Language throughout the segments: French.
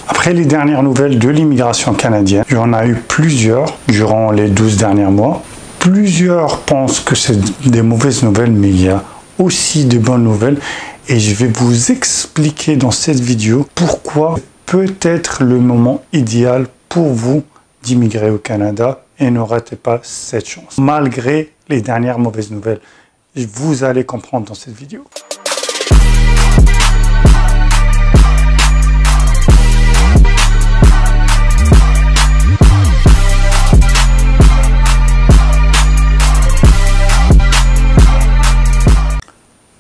Après les dernières nouvelles de l'immigration canadienne, il y en a eu plusieurs durant les 12 derniers mois. Plusieurs pensent que c'est des mauvaises nouvelles, mais il y a aussi de bonnes nouvelles. Et je vais vous expliquer dans cette vidéo pourquoi peut-être le moment idéal pour vous d'immigrer au Canada et ne ratez pas cette chance. Malgré les dernières mauvaises nouvelles, vous allez comprendre dans cette vidéo.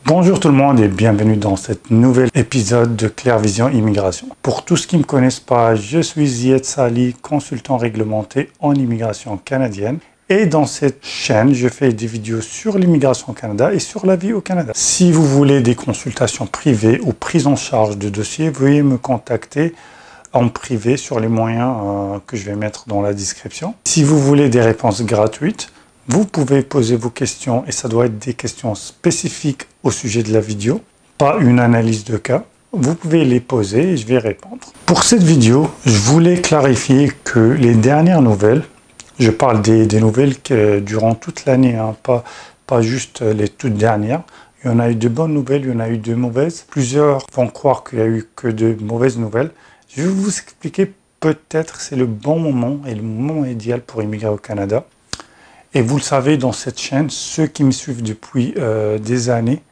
Bonjour tout le monde et bienvenue dans cet nouvel épisode de Claire Vision Immigration. Pour tous ceux qui ne me connaissent pas, je suis Zied Sali, consultant réglementé en immigration canadienne. Et dans cette chaîne, je fais des vidéos sur l'immigration au Canada et sur la vie au Canada. Si vous voulez des consultations privées ou prise en charge de dossiers, veuillez me contacter en privé sur les moyens que je vais mettre dans la description. Si vous voulez des réponses gratuites, vous pouvez poser vos questions et ça doit être des questions spécifiques au sujet de la vidéo, pas une analyse de cas. Vous pouvez les poser et je vais répondre. Pour cette vidéo, je voulais clarifier que les dernières nouvelles, je parle des nouvelles que durant toute l'année, hein, pas juste les toutes dernières. Il y en a eu de bonnes nouvelles, il y en a eu de mauvaises. Plusieurs vont croire qu'il n'y a eu que de mauvaises nouvelles. Je vais vous expliquer peut-être c'est le bon moment et le moment idéal pour immigrer au Canada. Et vous le savez, dans cette chaîne, ceux qui me suivent depuis des années,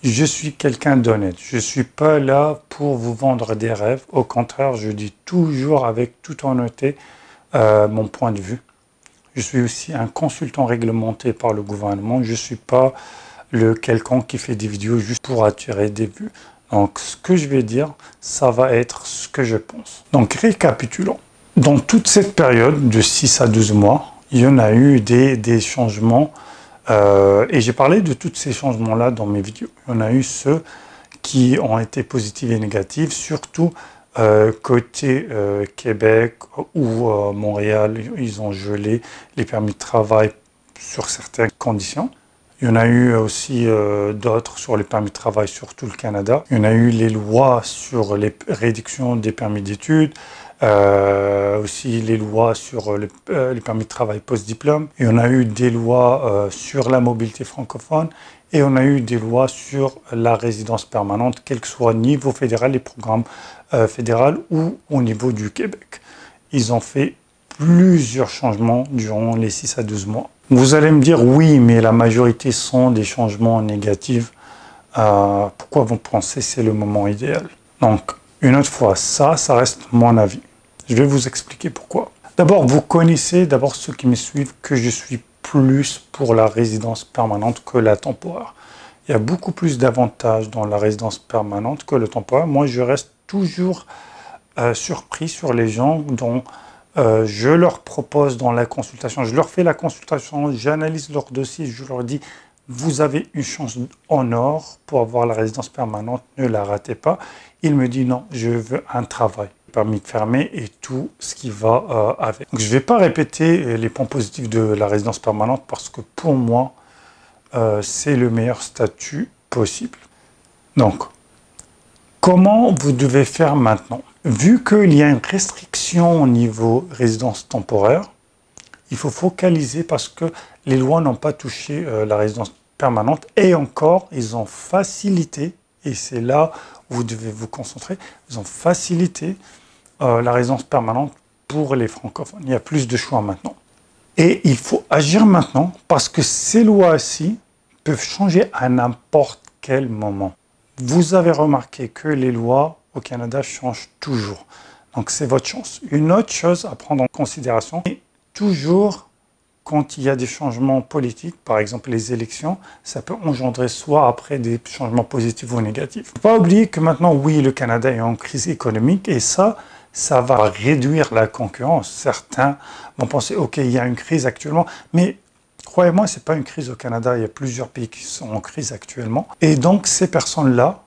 je suis quelqu'un d'honnête. Je ne suis pas là pour vous vendre des rêves. Au contraire, je dis toujours avec toute honnêteté mon point de vue. Je suis aussi un consultant réglementé par le gouvernement. Je ne suis pas quelqu'un qui fait des vidéos juste pour attirer des vues. Donc, ce que je vais dire, ça va être ce que je pense. Donc, récapitulons. Dans toute cette période de 6 à 12 mois, il y en a eu des changements et j'ai parlé de tous ces changements-là dans mes vidéos. Il y en a eu ceux qui ont été positifs et négatifs, surtout côté Québec ou Montréal, ils ont gelé les permis de travail sur certaines conditions. Il y en a eu aussi d'autres sur les permis de travail sur tout le Canada. Il y en a eu les lois sur les réductions des permis d'études, aussi les lois sur les permis de travail post-diplôme. Et on a eu des lois sur la mobilité francophone et on a eu des lois sur la résidence permanente, quel que soit au niveau fédéral, les programmes fédéraux ou au niveau du Québec. Ils ont fait plusieurs changements durant les 6 à 12 mois. Vous allez me dire, oui, mais la majorité sont des changements négatifs. Pourquoi vous pensez que c'est le moment idéal? Donc, une autre fois, ça reste mon avis. Je vais vous expliquer pourquoi. D'abord, vous connaissez, ceux qui me suivent, que je suis plus pour la résidence permanente que la temporaire. Il y a beaucoup plus d'avantages dans la résidence permanente que le temporaire. Moi, je reste toujours surpris sur les gens dont je leur propose dans la consultation. Je leur fais la consultation, j'analyse leur dossier, je leur dis vous avez une chance en or pour avoir la résidence permanente, ne la ratez pas. Il me dit non, je veux un travail, permis de fermer et tout ce qui va avec. Donc, je ne vais pas répéter les points positifs de la résidence permanente parce que pour moi, c'est le meilleur statut possible. Donc, comment vous devez faire maintenant? Vu qu'il y a une restriction au niveau résidence temporaire, il faut focaliser parce que les lois n'ont pas touché la résidence permanente et encore, ils ont facilité, et c'est là où vous devez vous concentrer, ils ont facilité la résidence permanente pour les francophones. Il y a plus de choix maintenant. Et il faut agir maintenant parce que ces lois-ci peuvent changer à n'importe quel moment. Vous avez remarqué que les lois au Canada changent toujours. Donc c'est votre chance. Une autre chose à prendre en considération, c'est toujours quand il y a des changements politiques, par exemple les élections, ça peut engendrer soit après des changements positifs ou négatifs. Il ne faut pas oublier que maintenant, oui, le Canada est en crise économique et ça va réduire la concurrence. Certains vont penser, ok, il y a une crise actuellement, mais croyez-moi, ce n'est pas une crise au Canada, il y a plusieurs pays qui sont en crise actuellement. Et donc ces personnes-là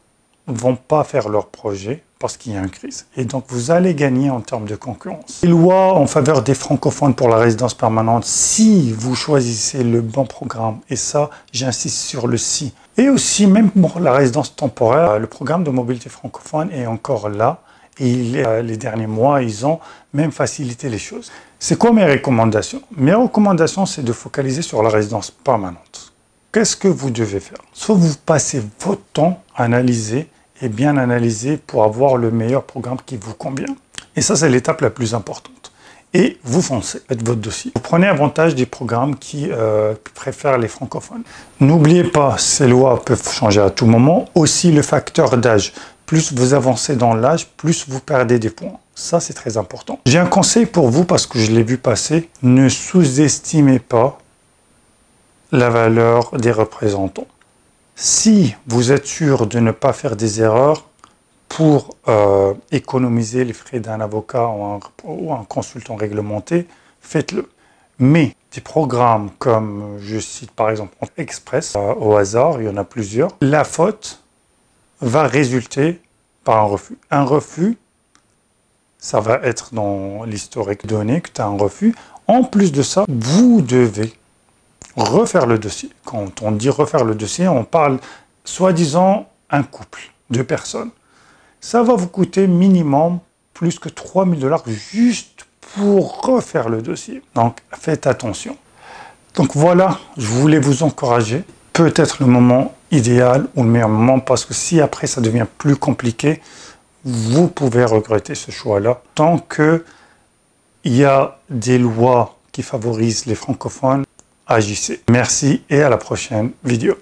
ne vont pas faire leur projet parce qu'il y a une crise. Et donc, vous allez gagner en termes de concurrence. Les lois en faveur des francophones pour la résidence permanente, si vous choisissez le bon programme, et ça, j'insiste sur le si. Et aussi, même pour la résidence temporaire, le programme de mobilité francophone est encore là Les derniers mois, ils ont même facilité les choses. C'est quoi mes recommandations? Mes recommandations, c'est de focaliser sur la résidence permanente. Qu'est-ce que vous devez faire? Soit vous passez votre temps à analyser et bien analyser pour avoir le meilleur programme qui vous convient. Et ça, c'est l'étape la plus importante. Et vous foncez, faites votre dossier. Vous prenez avantage des programmes qui préfèrent les francophones. N'oubliez pas, ces lois peuvent changer à tout moment. Aussi, le facteur d'âge. Plus vous avancez dans l'âge, plus vous perdez des points. Ça, c'est très important. J'ai un conseil pour vous parce que je l'ai vu passer. Ne sous-estimez pas la valeur des représentants. Si vous êtes sûr de ne pas faire des erreurs, pour économiser les frais d'un avocat ou un consultant réglementé, faites-le. Mais des programmes comme, je cite par exemple Express, au hasard, il y en a plusieurs, la faute va résulter par un refus. Un refus, ça va être dans l'historique donné que tu as un refus. En plus de ça, vous devez refaire le dossier. Quand on dit refaire le dossier, on parle soi-disant un couple, 2 personnes. Ça va vous coûter minimum plus que 3 000 $ juste pour refaire le dossier. Donc, faites attention. Donc voilà, je voulais vous encourager. Peut-être le moment idéal ou le meilleur moment, parce que si après ça devient plus compliqué, vous pouvez regretter ce choix-là. Tant qu'il y a des lois qui favorisent les francophones, agissez. Merci et à la prochaine vidéo.